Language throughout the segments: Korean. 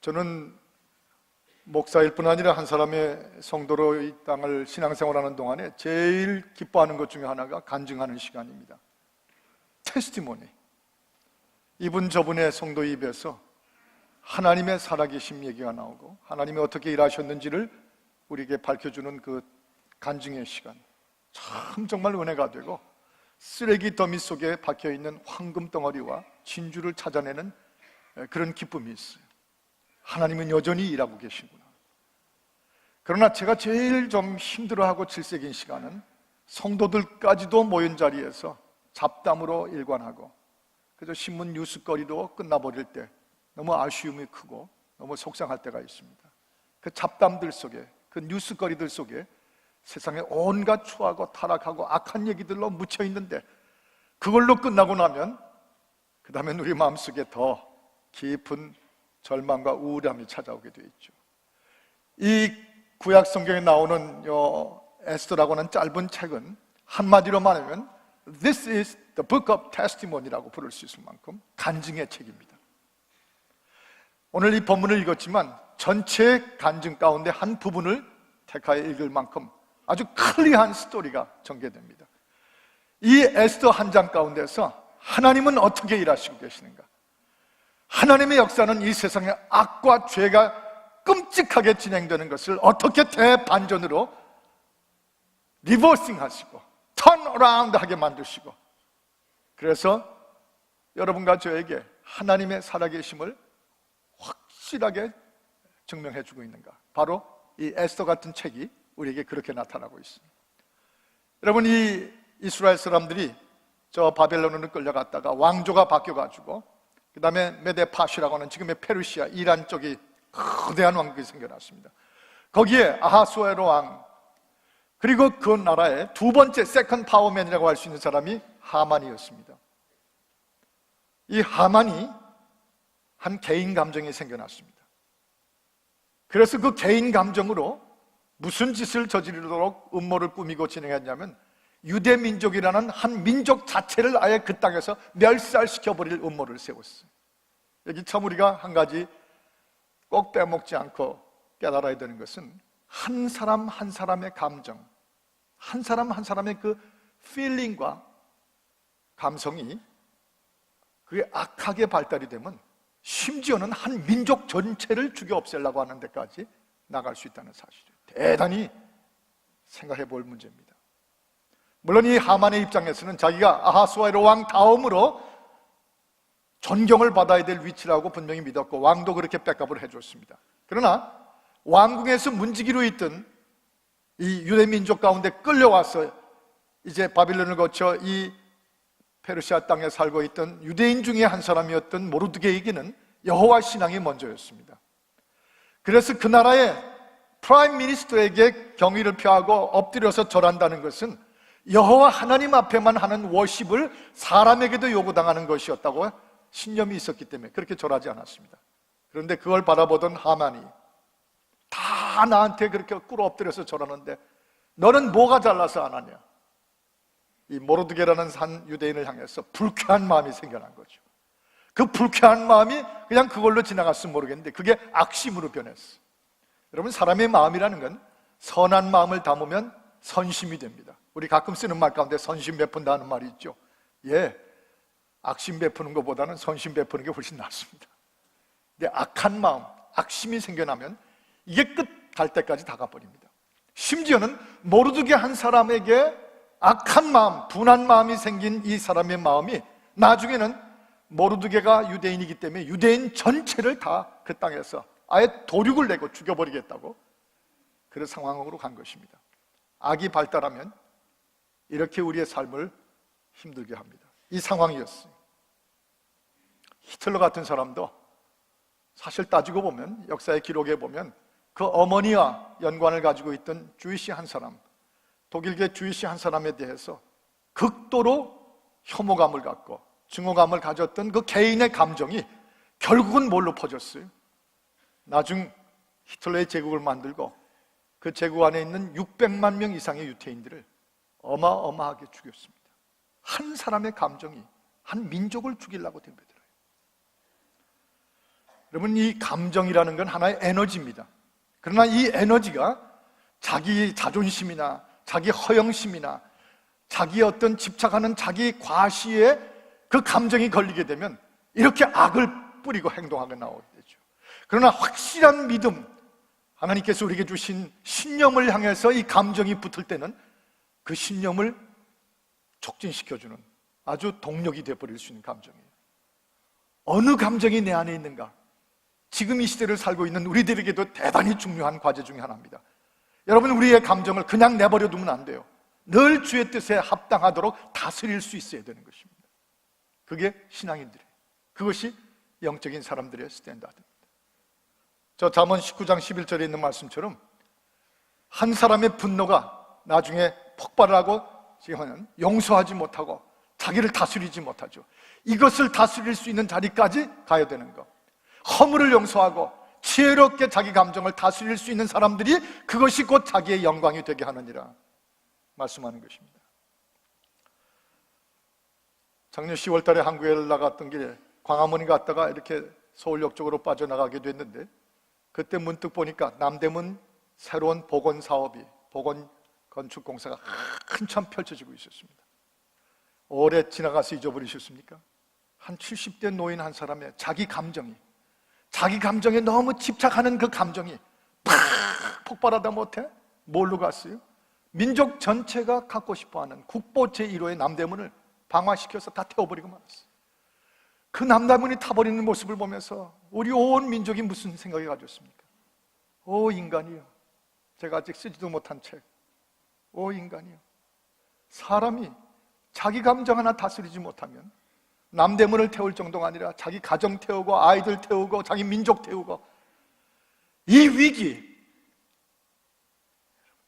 저는 목사일 뿐 아니라 한 사람의 성도로 이 땅을 신앙생활하는 동안에 제일 기뻐하는 것 중에 하나가 간증하는 시간입니다. 테스티모니. 이분 저분의 성도 입에서 하나님의 살아계심 얘기가 나오고 하나님이 어떻게 일하셨는지를 우리에게 밝혀주는 그 간증의 시간, 참 정말 은혜가 되고 쓰레기 더미 속에 박혀있는 황금 덩어리와 진주를 찾아내는 그런 기쁨이 있어요. 하나님은 여전히 일하고 계시구나. 그러나 제가 제일 좀 힘들어하고 질색인 시간은 성도들까지도 모인 자리에서 잡담으로 일관하고 그저 신문 뉴스거리로 끝나버릴 때 너무 아쉬움이 크고 너무 속상할 때가 있습니다. 그 잡담들 속에, 그 뉴스거리들 속에 세상에 온갖 추하고 타락하고 악한 얘기들로 묻혀 있는데 그걸로 끝나고 나면 그 다음엔 우리 마음속에 더 깊은 절망과 우울함이 찾아오게 되어 있죠. 이 구약 성경에 나오는 에스더라고 하는 짧은 책은 한마디로 말하면 This is the book of testimony라고 부를 수 있을 만큼 간증의 책입니다. 오늘 이 본문을 읽었지만 전체 간증 가운데 한 부분을 택하여 읽을 만큼 아주 클리어한 스토리가 전개됩니다. 이 에스더 한 장 가운데서 하나님은 어떻게 일하시고 계시는가? 하나님의 역사는 이 세상의 악과 죄가 끔찍하게 진행되는 것을 어떻게 대반전으로 리버싱 하시고 턴 어라운드 하게 만드시고, 그래서 여러분과 저에게 하나님의 살아계심을 확실하게 증명해 주고 있는가? 바로 이 에스더 같은 책이 우리에게 그렇게 나타나고 있습니다. 여러분, 이 이스라엘 사람들이 저 바벨론으로 끌려갔다가 왕조가 바뀌어가지고 그 다음에 메데파시라고 하는 지금의 페르시아, 이란 쪽이 거대한 왕국이 생겨났습니다. 거기에 아하수에로 왕, 그리고 그 나라의 두 번째 세컨드 파워맨이라고 할 수 있는 사람이 하만이었습니다. 이 하만이 한 개인 감정이 생겨났습니다. 그래서 그 개인 감정으로 무슨 짓을 저지르도록 음모를 꾸미고 진행했냐면 유대 민족이라는 한 민족 자체를 아예 그 땅에서 멸살시켜버릴 음모를 세웠어요. 여기 참 우리가 한 가지 꼭 빼먹지 않고 깨달아야 되는 것은 한 사람 한 사람의 감정, 한 사람 한 사람의 그 필링과 감성이 그게 악하게 발달이 되면 심지어는 한 민족 전체를 죽여 없애려고 하는 데까지 나갈 수 있다는 사실이에요. 대단히 생각해 볼 문제입니다. 물론 이 하만의 입장에서는 자기가 아하수에로 왕 다음으로 존경을 받아야 될 위치라고 분명히 믿었고 왕도 그렇게 백업을 해줬습니다. 그러나 왕궁에서 문지기로 있던 이 유대 민족 가운데 끌려와서 이제 바빌론을 거쳐 이 페르시아 땅에 살고 있던 유대인 중에 한 사람이었던 모르드게에게는 여호와 신앙이 먼저였습니다. 그래서 그 나라의 프라임 미니스터에게 경의를 표하고 엎드려서 절한다는 것은 여호와 하나님 앞에만 하는 워십을 사람에게도 요구당하는 것이었다고 신념이 있었기 때문에 그렇게 절하지 않았습니다. 그런데 그걸 바라보던 하만이 다 나한테 그렇게 꿇어 엎드려서 절하는데 너는 뭐가 잘나서 안 하냐? 이 모르드게라는 한 유대인을 향해서 불쾌한 마음이 생겨난 거죠. 그 불쾌한 마음이 그냥 그걸로 지나갔으면 모르겠는데 그게 악심으로 변했어. 여러분, 사람의 마음이라는 건 선한 마음을 담으면 선심이 됩니다. 우리 가끔 쓰는 말 가운데 선심 베푼다 하는 말이 있죠. 예, 악심 베푸는 것보다는 선심 베푸는 게 훨씬 낫습니다. 근데 악한 마음, 악심이 생겨나면 이게 끝 갈 때까지 다 가버립니다. 심지어는 모르드게 한 사람에게 악한 마음, 분한 마음이 생긴 이 사람의 마음이 나중에는 모르드게가 유대인이기 때문에 유대인 전체를 다 그 땅에서 아예 도륙을 내고 죽여버리겠다고 그런 상황으로 간 것입니다. 악이 발달하면 이렇게 우리의 삶을 힘들게 합니다. 이 상황이었어요. 히틀러 같은 사람도 사실 따지고 보면 역사의 기록에 보면 그 어머니와 연관을 가지고 있던 주이시 한 사람, 독일계 주이시 한 사람에 대해서 극도로 혐오감을 갖고 증오감을 가졌던 그 개인의 감정이 결국은 뭘로 퍼졌어요? 나중 히틀러의 제국을 만들고 그 제국 안에 있는 600만 명 이상의 유태인들을 어마어마하게 죽였습니다. 한 사람의 감정이 한 민족을 죽이려고 덤벼들어요. 여러분, 이 감정이라는 건 하나의 에너지입니다. 그러나 이 에너지가 자기 자존심이나 자기 허영심이나 자기 어떤 집착하는 자기 과시에 그 감정이 걸리게 되면 이렇게 악을 뿌리고 행동하게 나오게 되죠. 그러나 확실한 믿음, 하나님께서 우리에게 주신 신념을 향해서 이 감정이 붙을 때는 그 신념을 촉진시켜주는 아주 동력이 되어버릴 수 있는 감정이에요. 어느 감정이 내 안에 있는가? 지금 이 시대를 살고 있는 우리들에게도 대단히 중요한 과제 중에 하나입니다. 여러분, 우리의 감정을 그냥 내버려 두면 안 돼요. 늘 주의 뜻에 합당하도록 다스릴 수 있어야 되는 것입니다. 그게 신앙인들이에요. 그것이 영적인 사람들의 스탠다드입니다. 저 잠언 19장 11절에 있는 말씀처럼 한 사람의 분노가 나중에 폭발을 하고 지금은 용서하지 못하고 자기를 다스리지 못하죠. 이것을 다스릴 수 있는 자리까지 가야 되는 것. 허물을 용서하고 지혜롭게 자기 감정을 다스릴 수 있는 사람들이 그것이 곧 자기의 영광이 되게 하느니라 말씀하는 것입니다. 작년 10월 달에 한국에 나갔던 길에 광화문에 갔다가 이렇게 서울역 쪽으로 빠져나가게 됐는데, 그때 문득 보니까 남대문 새로운 보건 사업이, 보건 건축 공사가 한참 펼쳐지고 있었습니다. 오래 지나가서 잊어버리셨습니까? 한 70대 노인 한 사람의 자기 감정에 너무 집착하는 그 감정이 팍 폭발하다 못해 뭘로 갔어요? 민족 전체가 갖고 싶어하는 국보 제1호의 남대문을 방화시켜서 다 태워버리고 말았어요. 그 남대문이 타버리는 모습을 보면서 우리 온 민족이 무슨 생각이 가졌습니까? 오 인간이여, 제가 아직 쓰지도 못한 책, 오 인간이여, 사람이 자기 감정 하나 다스리지 못하면 남대문을 태울 정도가 아니라 자기 가정 태우고 아이들 태우고 자기 민족 태우고, 이 위기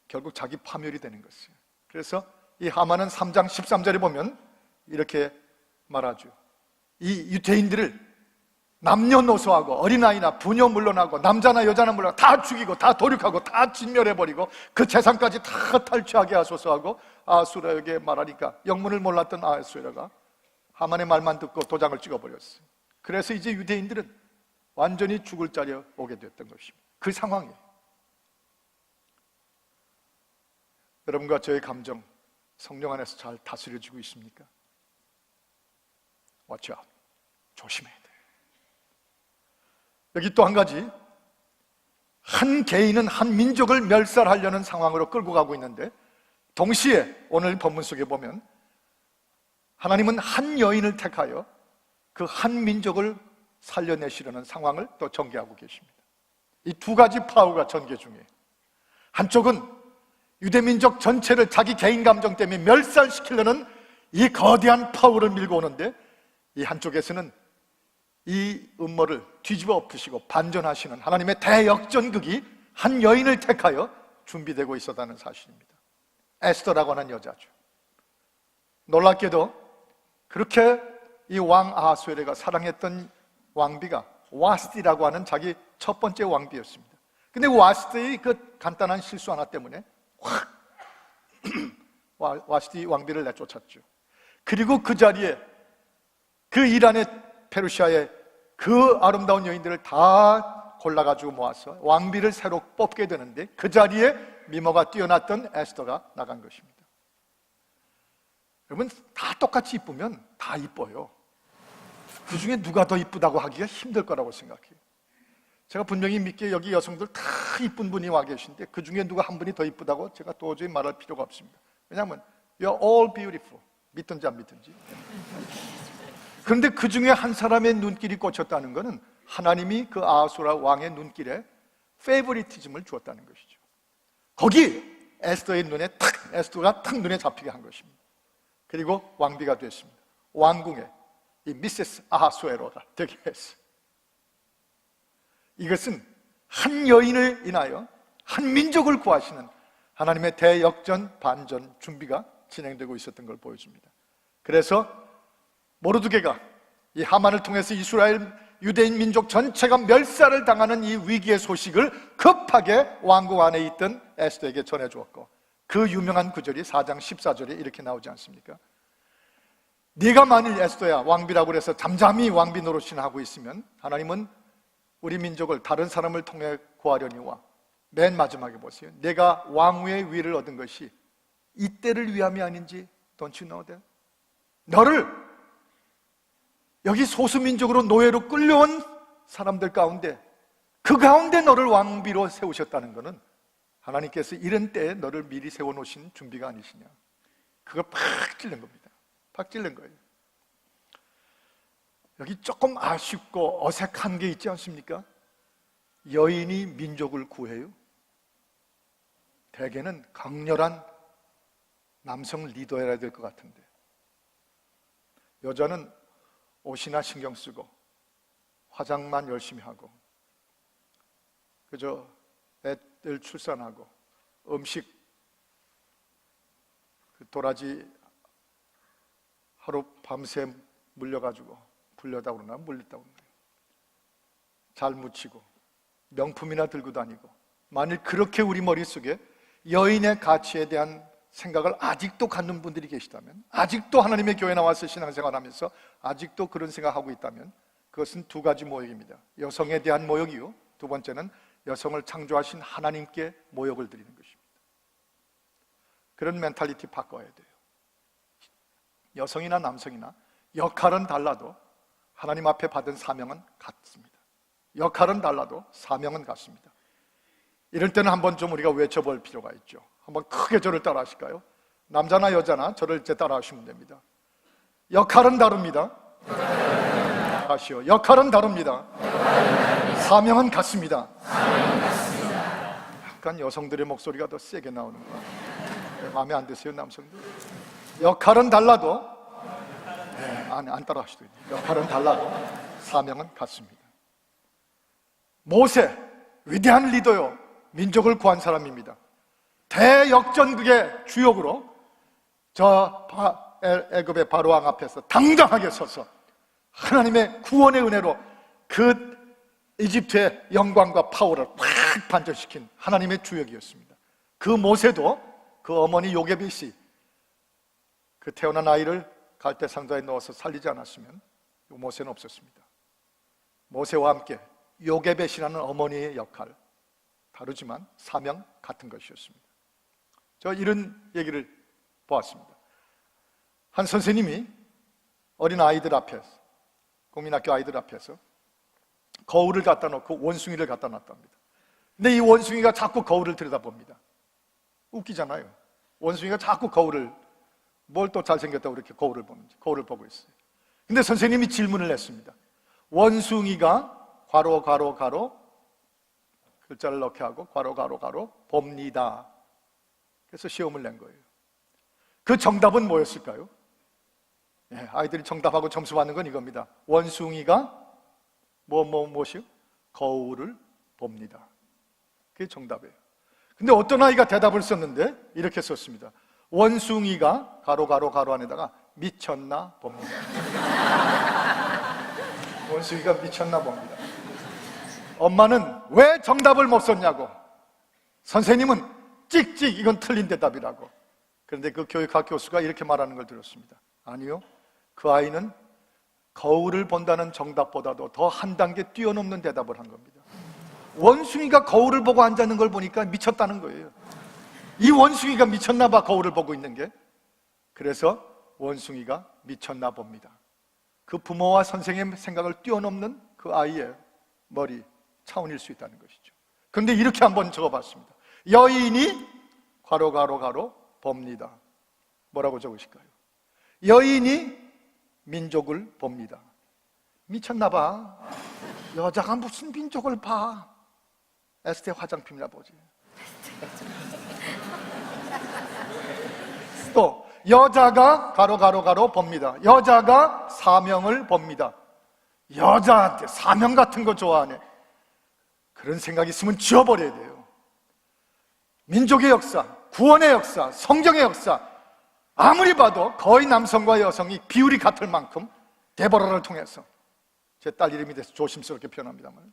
결국 자기 파멸이 되는 것이에요. 그래서 이 하만은 3장 13절에 보면 이렇게 말하죠. 이 유대인들을 남녀노소하고 어린아이나 부녀 물론하고 남자나 여자나 물론 다 죽이고 다 도륙하고 다 진멸해버리고 그 재산까지 다 탈취하게 하소서 하고 아수라에게 말하니까 영문을 몰랐던 아수라가 하만의 말만 듣고 도장을 찍어버렸어요. 그래서 이제 유대인들은 완전히 죽을 자리에 오게 됐던 것입니다. 그 상황이에요. 여러분과 저의 감정 성령 안에서 잘 다스려지고 있습니까? Watch out. 조심해야 돼. 여기 또 한 가지, 한 개인은 한 민족을 멸살하려는 상황으로 끌고 가고 있는데, 동시에 오늘 본문 속에 보면 하나님은 한 여인을 택하여 그 한 민족을 살려내시려는 상황을 또 전개하고 계십니다. 이 두 가지 파워가 전개 중이에요. 한쪽은 유대민족 전체를 자기 개인 감정 때문에 멸살시키려는 이 거대한 파워를 밀고 오는데, 이 한쪽에서는 이 음모를 뒤집어 엎으시고 반전하시는 하나님의 대역전극이 한 여인을 택하여 준비되고 있었다는 사실입니다. 에스더라고 하는 여자죠. 놀랍게도 그렇게 이 왕 아하수에르가 사랑했던 왕비가 와스티라고 하는 자기 첫 번째 왕비였습니다. 근데 와스티의 그 간단한 실수 하나 때문에 확 와스티 왕비를 내쫓았죠. 그리고 그 자리에 그 이란의 페르시아의 그 아름다운 여인들을 다 골라가지고 모아서 왕비를 새로 뽑게 되는데, 그 자리에 미모가 뛰어났던 에스더가 나간 것입니다. 여러분, 다 똑같이 이쁘면 다 이뻐요. 그 중에 누가 더 이쁘다고 하기가 힘들 거라고 생각해요. 제가 분명히 믿기에 여기 여성들 다 이쁜 분이 와 계신데 그 중에 누가 한 분이 더 이쁘다고 제가 도저히 말할 필요가 없습니다. 왜냐하면 You're all beautiful. 믿든지 안 믿든지. 그런데 그 중에 한 사람의 눈길이 꽂혔다는 것은 하나님이 그 아하수라 왕의 눈길에 페이보리티즘을 주었다는 것이죠. 거기 에스더의 눈에 에스더가 탁 눈에 잡히게 한 것입니다. 그리고 왕비가 됐습니다. 왕궁에 이 미세스 아하수에로가 되게 했어요. 이것은 한 여인을 인하여 한 민족을 구하시는 하나님의 대역전 반전 준비가 진행되고 있었던 걸 보여줍니다. 그래서 모르드게가 이 하만을 통해서 이스라엘 유대인 민족 전체가 멸살을 당하는 이 위기의 소식을 급하게 왕궁 안에 있던 에스더에게 전해주었고, 그 유명한 구절이 4장 14절에 이렇게 나오지 않습니까? 네가 만일 에스더야 왕비라고 해서 잠잠히 왕비 노릇이나 하고 있으면 하나님은 우리 민족을 다른 사람을 통해 구하려니와 맨 마지막에 보세요. 내가 왕후의 위를 얻은 것이 이때를 위함이 아닌지 don't you know that? 너를 여기 소수민족으로 노예로 끌려온 사람들 가운데 그 가운데 너를 왕비로 세우셨다는 것은 하나님께서 이런 때에 너를 미리 세워놓으신 준비가 아니시냐. 그거 팍 찔른 겁니다. 팍 찔른 거예요. 여기 조금 아쉽고 어색한 게 있지 않습니까? 여인이 민족을 구해요? 대개는 강렬한 남성 리더여야 될 것 같은데, 여자는 옷이나 신경 쓰고 화장만 열심히 하고 그저 애들 출산하고 음식 그 도라지 하루 밤새 물려가지고 불려다 그러나 물렸다 그러나 잘 묻히고 명품이나 들고 다니고, 만일 그렇게 우리 머릿속에 여인의 가치에 대한 생각을 아직도 갖는 분들이 계시다면, 아직도 하나님의 교회 나와서 신앙생활하면서 아직도 그런 생각하고 있다면, 그것은 두 가지 모욕입니다. 여성에 대한 모욕이요, 두 번째는 여성을 창조하신 하나님께 모욕을 드리는 것입니다. 그런 멘탈리티 바꿔야 돼요. 여성이나 남성이나 역할은 달라도 하나님 앞에 받은 사명은 같습니다. 역할은 달라도 사명은 같습니다. 이럴 때는 한번 좀 우리가 외쳐볼 필요가 있죠. 한번 크게 저를 따라 하실까요? 남자나 여자나 저를 이제 따라 하시면 됩니다. 역할은 다릅니다. 다시요. 역할은 다릅니다. 사명은 같습니다. 약간 여성들의 목소리가 더 세게 나오는 거 마음에 안 드세요, 남성들? 역할은 달라도 안 따라 하시도 있어요. 역할은 달라도 사명은 같습니다. 모세, 위대한 리더요, 민족을 구한 사람입니다. 대역전극의 주역으로 저 애굽의 바로왕 앞에서 당당하게 서서 하나님의 구원의 은혜로 그 이집트의 영광과 파워를 확 반전시킨 하나님의 주역이었습니다. 그 모세도 그 어머니 요게벳이 그 태어난 아이를 갈대 상자에 넣어서 살리지 않았으면 모세는 없었습니다. 모세와 함께 요게벳이라는 어머니의 역할, 다르지만 사명 같은 것이었습니다. 저 이런 얘기를 보았습니다. 한 선생님이 어린 아이들 앞에서, 국민학교 아이들 앞에서 거울을 갖다 놓고 원숭이를 갖다 놨답니다. 근데 이 원숭이가 자꾸 거울을 들여다봅니다. 웃기잖아요. 원숭이가 자꾸 거울을, 뭘 또 잘생겼다고 그렇게 거울을 보는지, 거울을 보고 있어요. 근데 선생님이 질문을 했습니다. 원숭이가 괄호 괄호 괄호 글자를 넣게 하고 괄호 괄호 괄호 봅니다. 그래서 시험을 낸 거예요. 그 정답은 뭐였을까요? 아이들이 정답하고 점수 받는 건 이겁니다. 원숭이가 무엇이요? 거울을 봅니다. 그게 정답이에요. 근데 어떤 아이가 대답을 썼는데 이렇게 썼습니다. 원숭이가 가로 가로 가로 안에다가 미쳤나 봅니다. 원숭이가 미쳤나 봅니다. 엄마는 왜 정답을 못 썼냐고, 선생님은 찍찍 이건 틀린 대답이라고. 그런데 그 교육학 교수가 이렇게 말하는 걸 들었습니다. 아니요, 그 아이는 거울을 본다는 정답보다도 더 한 단계 뛰어넘는 대답을 한 겁니다. 원숭이가 거울을 보고 앉아있는 걸 보니까 미쳤다는 거예요. 이 원숭이가 미쳤나 봐, 거울을 보고 있는 게. 그래서 원숭이가 미쳤나 봅니다. 그 부모와 선생님의 생각을 뛰어넘는 그 아이의 머리 차원일 수 있다는 것이죠. 그런데 이렇게 한번 적어봤습니다. 여인이 괄호 괄호 괄호 봅니다. 뭐라고 적으실까요? 여인이 민족을 봅니다. 미쳤나 봐. 여자가 무슨 민족을 봐. 에스테 화장품이나 보지. 또 여자가 가로 가로 가로 봅니다. 여자가 사명을 봅니다. 여자한테 사명 같은 거 좋아하네. 그런 생각이 있으면 지워버려야 돼요. 민족의 역사, 구원의 역사, 성경의 역사, 아무리 봐도 거의 남성과 여성이 비율이 같을 만큼 데보라를 통해서, 제 딸 이름이 돼서 조심스럽게 표현합니다만,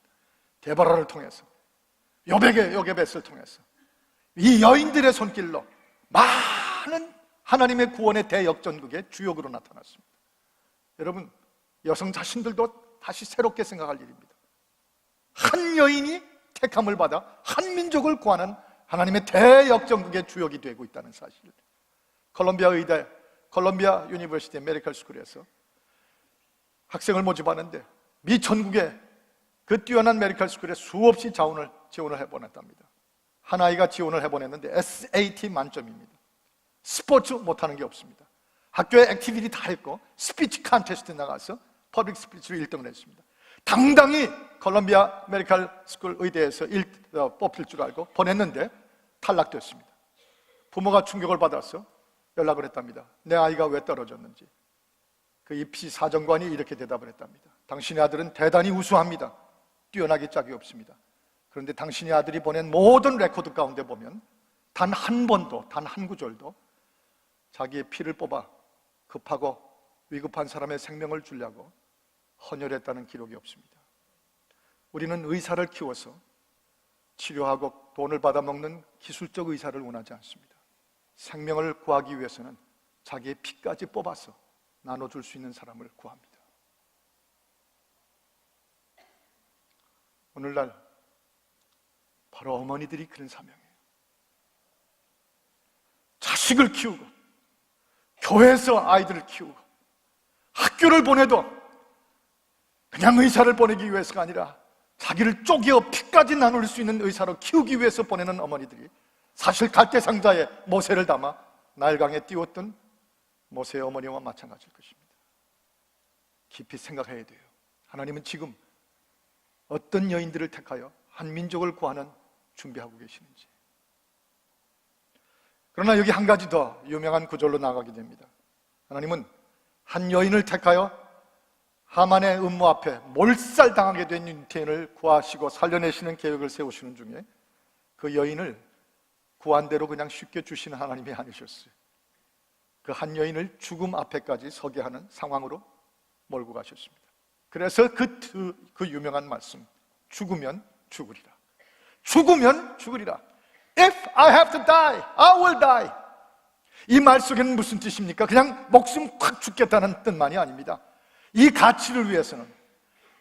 데보라를 통해서, 요게벳을 통해서 이 여인들의 손길로 많은 하나님의 구원의 대역전극의 주역으로 나타났습니다. 여러분, 여성 자신들도 다시 새롭게 생각할 일입니다. 한 여인이 택함을 받아 한 민족을 구하는 하나님의 대역정극의 주역이 되고 있다는 사실. 콜롬비아 의대, 콜롬비아 유니버시티 메디컬 스쿨에서 학생을 모집하는데 미 전국의 그 뛰어난 메디컬 스쿨에 수없이 지원을 해보냈답니다. 한 아이가 지원을 해보냈는데 SAT 만점입니다. 스포츠 못하는 게 없습니다. 학교에 액티비티 다 했고 스피치 컨테스트 나가서 퍼블릭 스피치로 1등을 했습니다. 당당히 콜롬비아 메디컬 스쿨 의대에서 뽑힐 줄 알고 보냈는데 탈락됐습니다. 부모가 충격을 받아서 연락을 했답니다. 내 아이가 왜 떨어졌는지. 그 입시 사정관이 이렇게 대답을 했답니다. 당신의 아들은 대단히 우수합니다. 뛰어나기 짝이 없습니다. 그런데 당신의 아들이 보낸 모든 레코드 가운데 보면 단 한 번도, 단 한 구절도 자기의 피를 뽑아 급하고 위급한 사람의 생명을 주려고 헌혈했다는 기록이 없습니다. 우리는 의사를 키워서 치료하고 돈을 받아먹는 기술적 의사를 원하지 않습니다. 생명을 구하기 위해서는 자기의 피까지 뽑아서 나눠줄 수 있는 사람을 구합니다. 오늘날 바로 어머니들이 그런 사명이에요. 자식을 키우고 교회에서 아이들을 키우고 학교를 보내도 그냥 의사를 보내기 위해서가 아니라 자기를 쪼개어 피까지 나눌 수 있는 의사로 키우기 위해서 보내는 어머니들이 사실 갈대상자에 모세를 담아 나일강에 띄웠던 모세의 어머니와 마찬가지일 것입니다. 깊이 생각해야 돼요. 하나님은 지금 어떤 여인들을 택하여 한 민족을 구하는 준비하고 계시는지. 그러나 여기 한 가지 더 유명한 구절로 나가게 됩니다. 하나님은 한 여인을 택하여 하만의 음모 앞에 몰살당하게 된 윤태인을 구하시고 살려내시는 계획을 세우시는 중에 그 여인을 구한 대로 그냥 쉽게 주시는 하나님이 아니셨어요. 그 한 여인을 죽음 앞에까지 서게 하는 상황으로 몰고 가셨습니다. 그래서 그 유명한 말씀, 죽으면 죽으리라. 죽으면 죽으리라. If I have to die, I will die. 이 말 속에는 무슨 뜻입니까? 그냥 목숨 확 죽겠다는 뜻만이 아닙니다. 이 가치를 위해서는,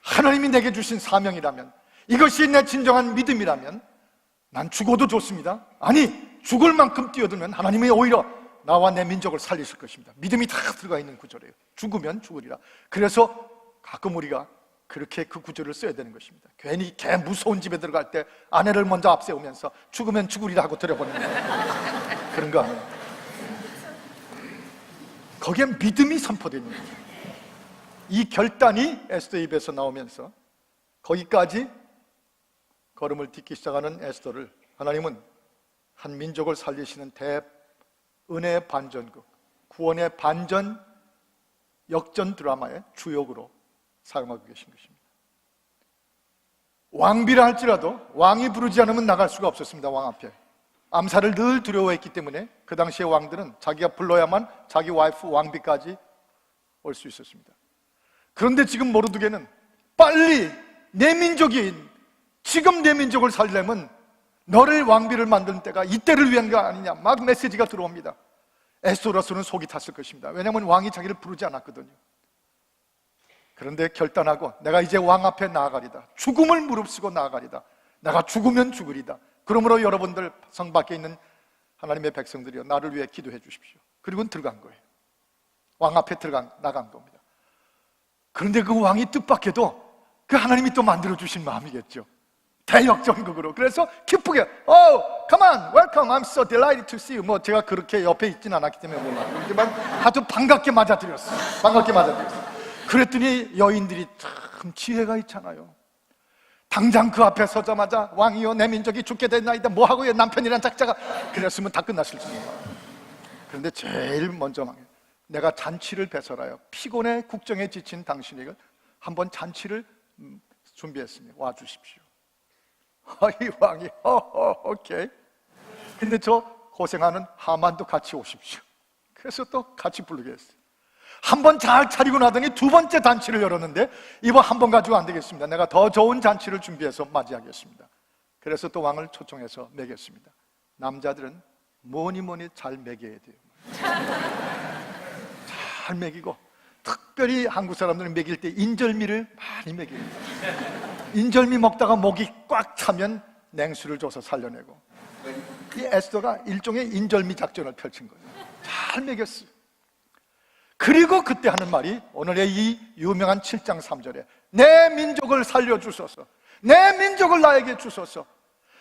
하나님이 내게 주신 사명이라면, 이것이 내 진정한 믿음이라면 난 죽어도 좋습니다. 아니, 죽을 만큼 뛰어들면 하나님이 오히려 나와 내 민족을 살리실 것입니다. 믿음이 다 들어가 있는 구절이에요. 죽으면 죽으리라. 그래서 가끔 우리가 그렇게 그 구절을 써야 되는 것입니다. 괜히 개 무서운 집에 들어갈 때 아내를 먼저 앞세우면서 죽으면 죽으리라 하고 들여보는 거예요. 그런 거 아니에요. 거기에 믿음이 선포되는 거예요. 이 결단이 에스더 입에서 나오면서 거기까지 걸음을 딛기 시작하는 에스더를 하나님은 한 민족을 살리시는 대은혜의 반전극, 구원의 반전 역전 드라마의 주역으로 사용하고 계신 것입니다. 왕비라 할지라도 왕이 부르지 않으면 나갈 수가 없었습니다. 왕 앞에 암살을 늘 두려워했기 때문에 그 당시의 왕들은 자기가 불러야만 자기 와이프 왕비까지 올 수 있었습니다. 그런데 지금 모르드게는 빨리 내 민족인 지금 내 민족을 살려면 너를 왕비를 만드는 때가 이때를 위한 거 아니냐 막 메시지가 들어옵니다. 에스더로서는 속이 탔을 것입니다. 왜냐하면 왕이 자기를 부르지 않았거든요. 그런데 결단하고 내가 이제 왕 앞에 나아가리다. 죽음을 무릅쓰고 나아가리다. 내가 죽으면 죽으리다. 그러므로 여러분들 성 밖에 있는 하나님의 백성들이여 나를 위해 기도해 주십시오. 그리고는 들어간 거예요. 왕 앞에 나간 겁니다. 그런데 그 왕이 뜻밖에도 그 하나님이 또 만들어주신 마음이겠죠. 대역전극으로. 그래서 기쁘게 come on, welcome, I'm so delighted to see you. 뭐 제가 그렇게 옆에 있진 않았기 때문에 몰라요. 그렇지만 아주 반갑게 맞아들였어요. 반갑게 맞아들였어요. 그랬더니 여인들이 참 지혜가 있잖아요. 당장 그 앞에 서자마자 왕이여 내 민족이 죽게 됐나이다. 뭐하고요 남편이란 작자가. 그랬으면 다 끝났을 줄입니다. 그런데 제일 먼저 내가 잔치를 배설하여 피곤해 국정에 지친 당신에게 한번 잔치를 준비했으니 와주십시오. 이 왕이 오케이. 근데 저 고생하는 하만도 같이 오십시오. 그래서 또 같이 부르게 했어요. 한 번 잘 차리고 나더니 두 번째 잔치를 열었는데 이번 한 번 가지고 안 되겠습니다. 내가 더 좋은 잔치를 준비해서 맞이하겠습니다. 그래서 또 왕을 초청해서 먹였습니다. 남자들은 뭐니 잘 먹여야 돼요. 잘 먹이고 특별히 한국 사람들은 먹일 때 인절미를 많이 먹여요. 인절미 먹다가 목이 꽉 차면 냉수를 줘서 살려내고, 이 에스더가 일종의 인절미 작전을 펼친 거예요. 잘 먹였어요. 그리고 그때 하는 말이 오늘의 이 유명한 7장 3절에 내 민족을 살려주소서, 내 민족을 나에게 주소서.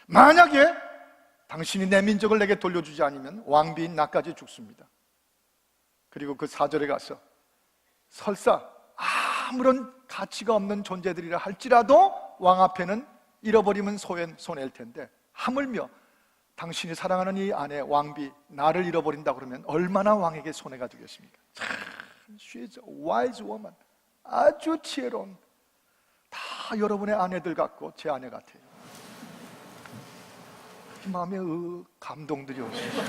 만약에 당신이 내 민족을 내게 돌려주지 않으면 왕비인 나까지 죽습니다. 그리고 그 4절에 가서 설사 아무런 가치가 없는 존재들이라 할지라도 왕 앞에는 잃어버리면 손해일 텐데, 하물며 당신이 사랑하는 이 아내 왕비 나를 잃어버린다 그러면 얼마나 왕에게 손해가 되겠습니까? 참, she's a wise woman. 아주 지혜로운, 다 여러분의 아내들 같고 제 아내 같아요. 마음에 감동들이 오시고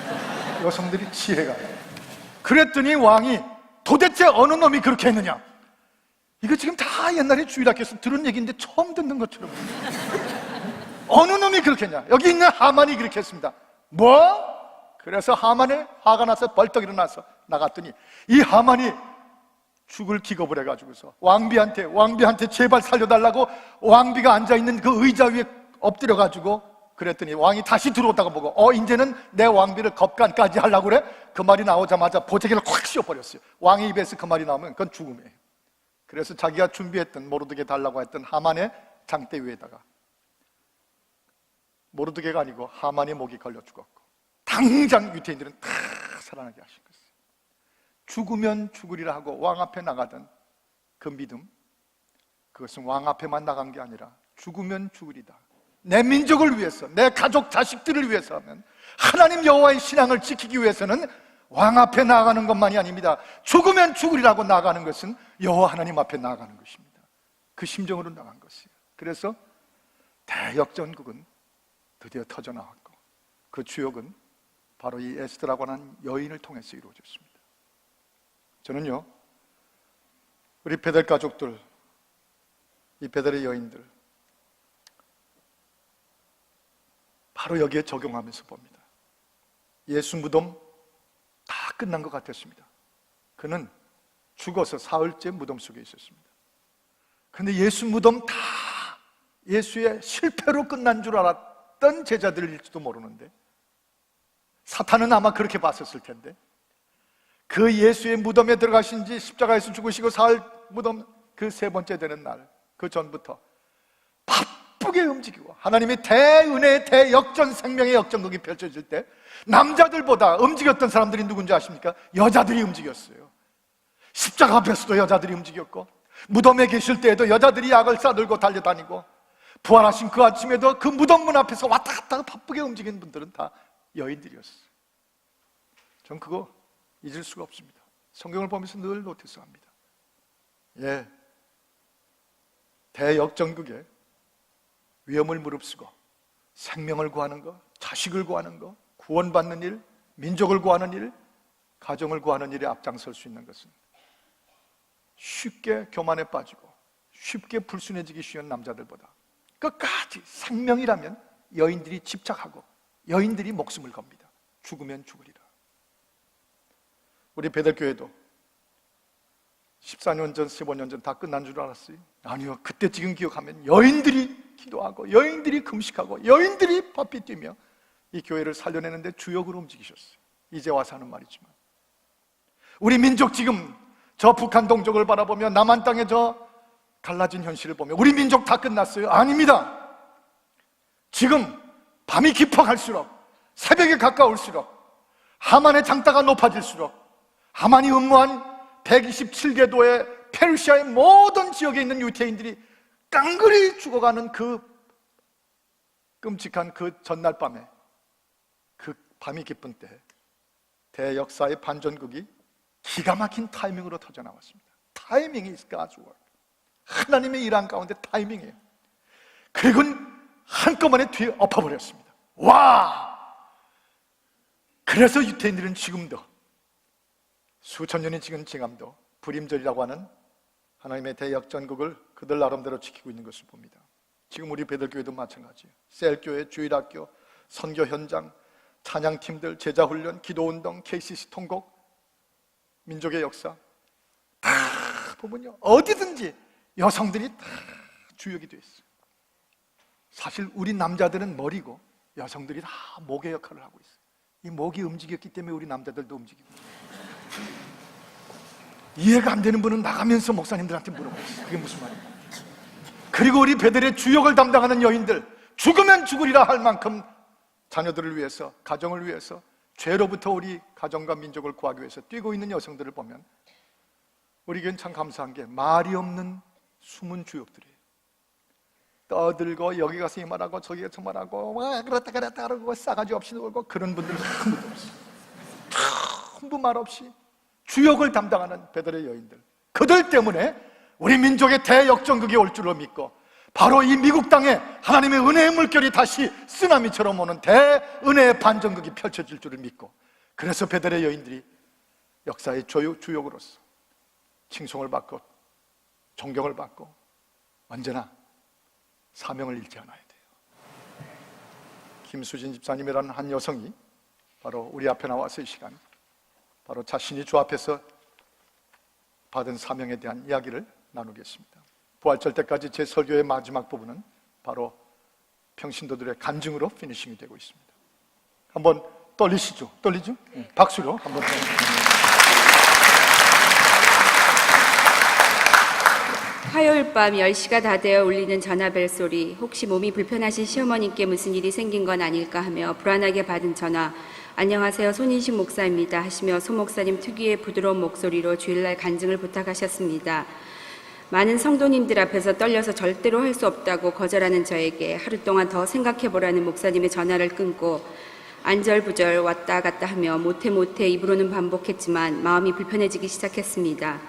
여성들이 지혜가. 그랬더니 왕이 도대체 어느 놈이 그렇게 했느냐? 이거 지금 다 옛날에 주일학교에서 들은 얘기인데 처음 듣는 것처럼. 어느 놈이 그렇게 했냐? 여기 있는 하만이 그렇게 했습니다. 뭐? 그래서 하만에 화가 나서 벌떡 일어나서 나갔더니 이 하만이 죽을 기겁을 해가지고서 왕비한테 제발 살려달라고 왕비가 앉아있는 그 의자 위에 엎드려가지고, 그랬더니 왕이 다시 들어오다가 보고 이제는 내 왕비를 겁간까지 하려고 그래? 그 말이 나오자마자 보자기를 확 씌워버렸어요. 왕의 입에서 그 말이 나오면 그건 죽음이에요. 그래서 자기가 준비했던 모르드게 달라고 했던 하만의 장대 위에다가, 모르드게가 아니고 하만의 목이 걸려 죽었고, 당장 유대인들은 다 살아나게 하신 것이에요. 죽으면 죽으리라 하고 왕 앞에 나가던 그 믿음, 그것은 왕 앞에만 나간 게 아니라 죽으면 죽으리다, 내 민족을 위해서, 내 가족 자식들을 위해서 하면, 하나님 여호와의 신앙을 지키기 위해서는 왕 앞에 나아가는 것만이 아닙니다. 죽으면 죽으리라고 나아가는 것은 여호와 하나님 앞에 나아가는 것입니다. 그 심정으로 나간 것이에요. 그래서 대역전국은 드디어 터져나왔고, 그 주역은 바로 이 에스더라고 하는 여인을 통해서 이루어졌습니다. 저는요, 우리 베델 가족들, 이 베델의 여인들, 바로 여기에 적용하면서 봅니다. 예수 무덤 다 끝난 것 같았습니다. 그는 죽어서 사흘째 무덤 속에 있었습니다. 그런데 예수 무덤 다 예수의 실패로 끝난 줄 알았던 제자들일지도 모르는데, 사탄은 아마 그렇게 봤었을 텐데, 그 예수의 무덤에 들어가신 지 십자가에서 죽으시고 사흘 무덤 그 3번째 되는 날, 그 전부터 바쁘게 움직이고 하나님의 대은혜의 대역전 생명의 역전극이 펼쳐질 때 남자들보다 움직였던 사람들이 누군지 아십니까? 여자들이 움직였어요. 십자가 앞에서도 여자들이 움직였고, 무덤에 계실 때에도 여자들이 약을 싸들고 달려다니고, 부활하신 그 아침에도 그 무덤 문 앞에서 왔다 갔다 바쁘게 움직이는 분들은 다 여인들이었어요. 전 그거 잊을 수가 없습니다. 성경을 보면서 늘 노티스합니다. 예, 대역전극에 위험을 무릅쓰고 생명을 구하는 것, 자식을 구하는 것, 구원받는 일, 민족을 구하는 일, 가정을 구하는 일에 앞장설 수 있는 것은 쉽게 교만에 빠지고 쉽게 불순해지기 쉬운 남자들보다 끝까지 생명이라면 여인들이 집착하고 여인들이 목숨을 겁니다. 죽으면 죽으리라. 우리 베델교회도 14년 전, 15년 전 다 끝난 줄 알았어요? 아니요. 그때 지금 기억하면 여인들이 기도하고 여인들이 금식하고 여인들이 바삐 뛰며 이 교회를 살려내는데 주역으로 움직이셨어요. 이제 와서 하는 말이지만, 우리 민족 지금 저 북한 동족을 바라보며 남한 땅의 저 갈라진 현실을 보며 우리 민족 다 끝났어요? 아닙니다. 지금 밤이 깊어갈수록, 새벽에 가까울수록, 하만의 장따가 높아질수록, 하만이 음모한 127개도의 페르시아의 모든 지역에 있는 유대인들이 깡그리 죽어가는 그 끔찍한 그 전날 밤에, 그 밤이 깊은 때 대역사의 반전극이 기가 막힌 타이밍으로 터져나왔습니다. 타이밍이 is God's work. 하나님의 일한 가운데 타이밍이에요. 그리고 한꺼번에 뒤에 엎어버렸습니다. 와! 그래서 유대인들은 지금도, 수천 년이 지금 지금도 불임절이라고 하는 하나님의 대역전극을 그들 나름대로 지키고 있는 것을 봅니다. 지금 우리 베들교회도 마찬가지예요. 셀교회, 주일학교, 선교 현장, 찬양팀들, 제자훈련, 기도운동, KCC 통곡, 민족의 역사 다 보면요, 어디든지 여성들이 다 주역이 되어 있어요. 사실 우리 남자들은 머리고 여성들이 다 목의 역할을 하고 있어요. 이 목이 움직였기 때문에 우리 남자들도 움직이고. 이해가 안 되는 분은 나가면서 목사님들한테 물어보세요. 그게 무슨 말이에요? 그리고 우리 베델의 주역을 담당하는 여인들, 죽으면 죽으리라 할 만큼 자녀들을 위해서, 가정을 위해서, 죄로부터 우리 가정과 민족을 구하기 위해서 뛰고 있는 여성들을 보면 우리에겐 참 감사한 게 말이 없는 숨은 주역들이에요. 떠들고 여기 가서 이 말하고 저기 가서 말하고 와 그렇다 그러고 싸가지 없이 놀고 그런 분들은 한 분도 없어요. 전부 말 없이 주역을 담당하는 베델의 여인들, 그들 때문에 우리 민족의 대역전극이 올 줄로 믿고 바로 이 미국 땅에 하나님의 은혜의 물결이 다시 쓰나미처럼 오는 대은혜의 반전극이 펼쳐질 줄을 믿고, 그래서 베델의 여인들이 역사의 주역으로서 칭송을 받고 존경을 받고 언제나 사명을 잃지 않아야 돼요. 김수진 집사님이라는 한 여성이 바로 우리 앞에 나와서 이 시간 바로 자신이 주 앞에서 받은 사명에 대한 이야기를 나누겠습니다. 부활절 때까지 제 설교의 마지막 부분은 바로 평신도들의 간증으로 피니싱이 되고 있습니다. 한번 떨리시죠? 떨리죠? 박수로 한번. 화요일 밤 10시가 다 되어 울리는 전화벨 소리, 혹시 몸이 불편하신 시어머님께 무슨 일이 생긴 건 아닐까 하며 불안하게 받은 전화. 안녕하세요, 손인식 목사입니다 하시며 소 목사님 특유의 부드러운 목소리로 주일날 간증을 부탁하셨습니다. 많은 성도님들 앞에서 떨려서 절대로 할 수 없다고 거절하는 저에게 하루 동안 더 생각해보라는 목사님의 전화를 끊고 안절부절 왔다 갔다 하며 못해 입으로는 반복했지만 마음이 불편해지기 시작했습니다.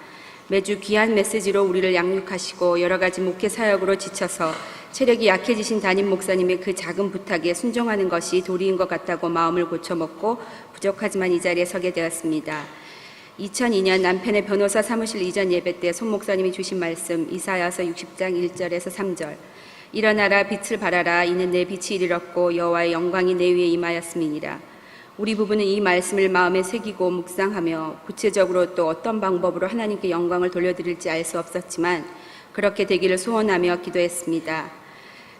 매주 귀한 메시지로 우리를 양육하시고 여러 가지 목회 사역으로 지쳐서 체력이 약해지신 담임 목사님의 그 작은 부탁에 순종하는 것이 도리인 것 같다고 마음을 고쳐먹고 부족하지만 이 자리에 서게 되었습니다. 2002년 남편의 변호사 사무실 이전 예배 때 손 목사님이 주신 말씀, 이사야서 60장 1절에서 3절. 일어나라 빛을 발하라, 이는 내 빛이 이르렀고 여호와의 영광이 내 위에 임하였음이니라. 우리 부부는 이 말씀을 마음에 새기고 묵상하며 구체적으로 또 어떤 방법으로 하나님께 영광을 돌려드릴지 알 수 없었지만 그렇게 되기를 소원하며 기도했습니다.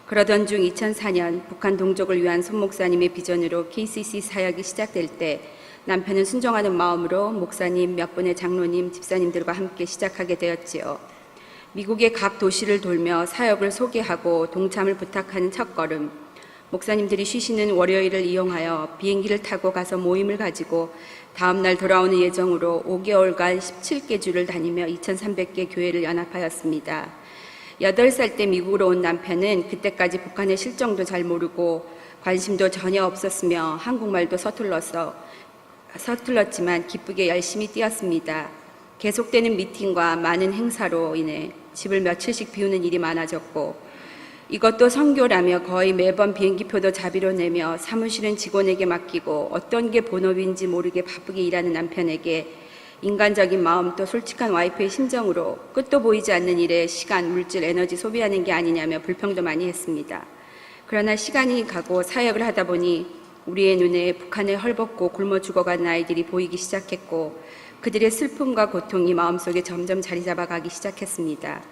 그러던 중 2004년 북한 동족을 위한 손 목사님의 비전으로 KCC 사역이 시작될 때 남편은 순종하는 마음으로 목사님, 몇 분의 장로님, 집사님들과 함께 시작하게 되었지요. 미국의 각 도시를 돌며 사역을 소개하고 동참을 부탁하는 첫걸음, 목사님들이 쉬시는 월요일을 이용하여 비행기를 타고 가서 모임을 가지고 다음날 돌아오는 예정으로 5개월간 17개 주를 다니며 2300개 교회를 연합하였습니다. 8살 때 미국으로 온 남편은 그때까지 북한의 실정도 잘 모르고 관심도 전혀 없었으며 한국말도 서툴렀지만 기쁘게 열심히 뛰었습니다. 계속되는 미팅과 많은 행사로 인해 집을 며칠씩 비우는 일이 많아졌고 이것도 선교라며 거의 매번 비행기표도 자비로 내며 사무실은 직원에게 맡기고 어떤 게 본업인지 모르게 바쁘게 일하는 남편에게 인간적인 마음 또 솔직한 와이프의 심정으로 끝도 보이지 않는 일에 시간, 물질, 에너지 소비하는 게 아니냐며 불평도 많이 했습니다. 그러나 시간이 가고 사역을 하다 보니 우리의 눈에 북한에 헐벗고 굶어 죽어가는 아이들이 보이기 시작했고 그들의 슬픔과 고통이 마음속에 점점 자리 잡아가기 시작했습니다.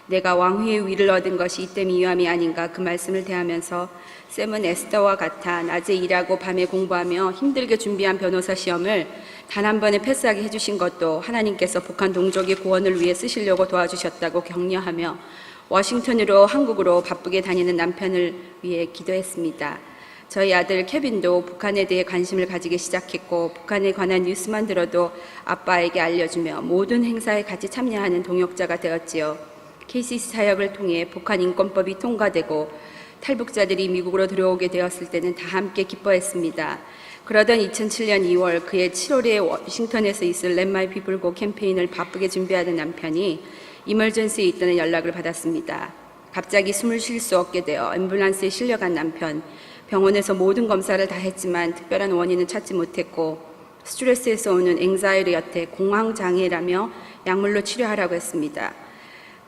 내가 왕위의 위를 얻은 것이 이때 미움이 아닌가 그 말씀을 대하면서 샘은 에스더와 같아 낮에 일하고 밤에 공부하며 힘들게 준비한 변호사 시험을 단 한 번에 패스하게 해주신 것도 하나님께서 북한 동족의 구원을 위해 쓰시려고 도와주셨다고 격려하며 워싱턴으로 한국으로 바쁘게 다니는 남편을 위해 기도했습니다. 저희 아들 케빈도 북한에 대해 관심을 가지기 시작했고 북한에 관한 뉴스만 들어도 아빠에게 알려주며 모든 행사에 같이 참여하는 동역자가 되었지요. KCC 사역을 통해 북한 인권법이 통과되고 탈북자들이 미국으로 들어오게 되었을 때는 다 함께 기뻐했습니다. 그러던 2007년 2월 그해 7월에 워싱턴에서 있을 Let My People Go 캠페인을 바쁘게 준비하던 남편이 이멀전시에 있다는 연락을 받았습니다. 갑자기 숨을 쉴 수 없게 되어 앰뷸런스에 실려간 남편. 병원에서 모든 검사를 다 했지만 특별한 원인은 찾지 못했고 스트레스에서 오는 앵자이티 여태 공황장애라며 약물로 치료하라고 했습니다.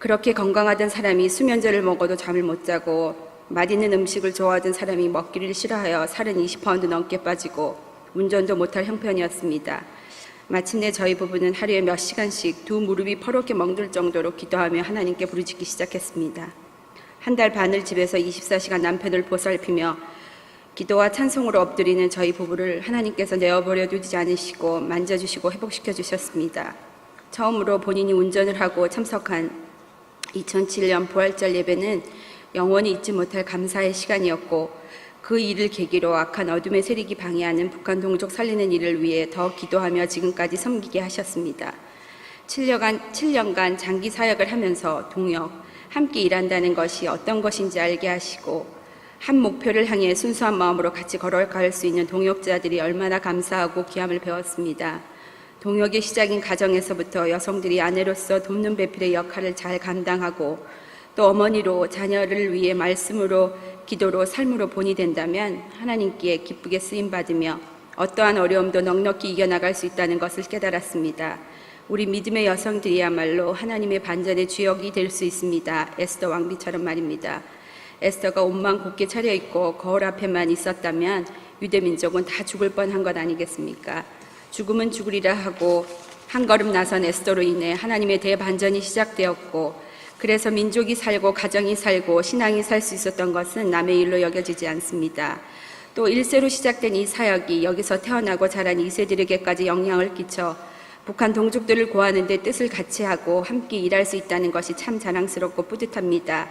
그렇게 건강하던 사람이 수면제를 먹어도 잠을 못 자고 맛있는 음식을 좋아하던 사람이 먹기를 싫어하여 살은 20파운드 넘게 빠지고 운전도 못할 형편이었습니다. 마침내 저희 부부는 하루에 몇 시간씩 두 무릎이 퍼렇게 멍들 정도로 기도하며 하나님께 부르짖기 시작했습니다. 한 달 반을 집에서 24시간 남편을 보살피며 기도와 찬송으로 엎드리는 저희 부부를 하나님께서 내어버려 두지 않으시고 만져주시고 회복시켜 주셨습니다. 처음으로 본인이 운전을 하고 참석한 2007년 부활절 예배는 영원히 잊지 못할 감사의 시간이었고, 그 일을 계기로 악한 어둠의 세력이 방해하는 북한 동족 살리는 일을 위해 더 기도하며 지금까지 섬기게 하셨습니다. 7년간 장기 사역을 하면서 동역, 함께 일한다는 것이 어떤 것인지 알게 하시고, 한 목표를 향해 순수한 마음으로 같이 걸어갈 수 있는 동역자들이 얼마나 감사하고 귀함을 배웠습니다. 동역의 시작인 가정에서부터 여성들이 아내로서 돕는 배필의 역할을 잘 감당하고, 또 어머니로 자녀를 위해 말씀으로, 기도로, 삶으로 본이 된다면 하나님께 기쁘게 쓰임받으며 어떠한 어려움도 넉넉히 이겨나갈 수 있다는 것을 깨달았습니다. 우리 믿음의 여성들이야말로 하나님의 반전의 주역이 될 수 있습니다. 에스더 왕비처럼 말입니다. 에스더가 옷만 곱게 차려입고 거울 앞에만 있었다면 유대 민족은 다 죽을 뻔한 것 아니겠습니까? 죽으면 죽으리라 하고 한 걸음 나선 에스더로 인해 하나님의 대반전이 시작되었고, 그래서 민족이 살고 가정이 살고 신앙이 살 수 있었던 것은 남의 일로 여겨지지 않습니다. 또 1세로 시작된 이 사역이 여기서 태어나고 자란 2세들에게까지 영향을 끼쳐 북한 동족들을 구하는 데 뜻을 같이 하고 함께 일할 수 있다는 것이 참 자랑스럽고 뿌듯합니다.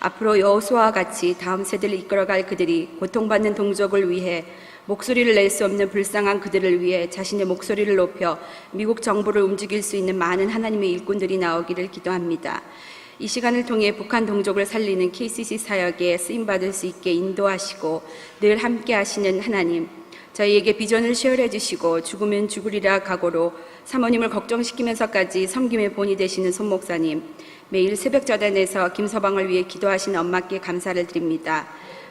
앞으로 여호수아와 같이 다음 세대를 이끌어갈 그들이 고통받는 동족을 위해 목소리를 낼 수 없는 불쌍한 그들을 위해 자신의 목소리를 높여 미국 정부를 움직일 수 있는 많은 하나님의 일꾼들이 나오기를 기도합니다. 이 시간을 통해 북한 동족을 살리는 KCC 사역에 쓰임받을 수 있게 인도하시고 늘 함께 하시는 하나님, 저희에게 비전을 쉐어해 주시고 죽으면 죽으리라 각오로 사모님을 걱정시키면서까지 섬김의 본이 되시는 손 목사님, 매일 새벽 저단에서 김서방을 위해 기도하시는 엄마께 감사를 드립니다.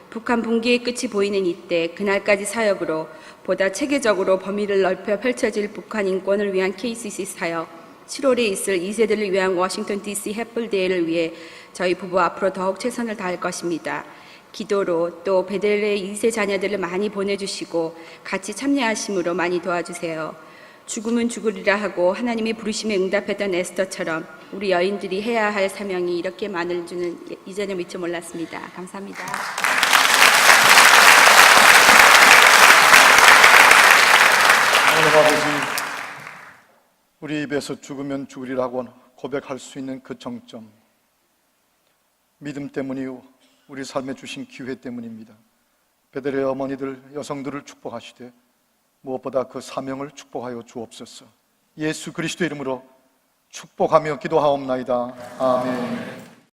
북한 분기의 끝이 보이는 이때 그날까지 사역으로 보다 체계적으로 범위를 넓혀 펼쳐질 북한 인권을 위한 KCC 사역, 7월에 있을 2세들을 위한 워싱턴 DC 햇불 대회를 위해 저희 부부 앞으로 더욱 최선을 다할 것입니다. 기도로 또 베델레 2세 자녀들을 많이 보내주시고 같이 참여하심으로 많이 도와주세요. 죽으면 죽으리라 하고 하나님이 부르심에 응답했던 에스더처럼 우리 여인들이 해야 할 사명이 이렇게 많을 줄은 이전에 미처 몰랐습니다. 감사합니다. 하나님 아버지, 우리 입에서 죽으면 죽으리라고 고백할 수 있는 그 정점, 믿음 때문이요 우리 삶에 주신 기회 때문입니다. 베델레 어머니들, 여성들을 축복하시되 무엇보다 그 사명을 축복하여 주옵소서. 예수 그리스도 이름으로 축복하며 기도하옵나이다. 아멘.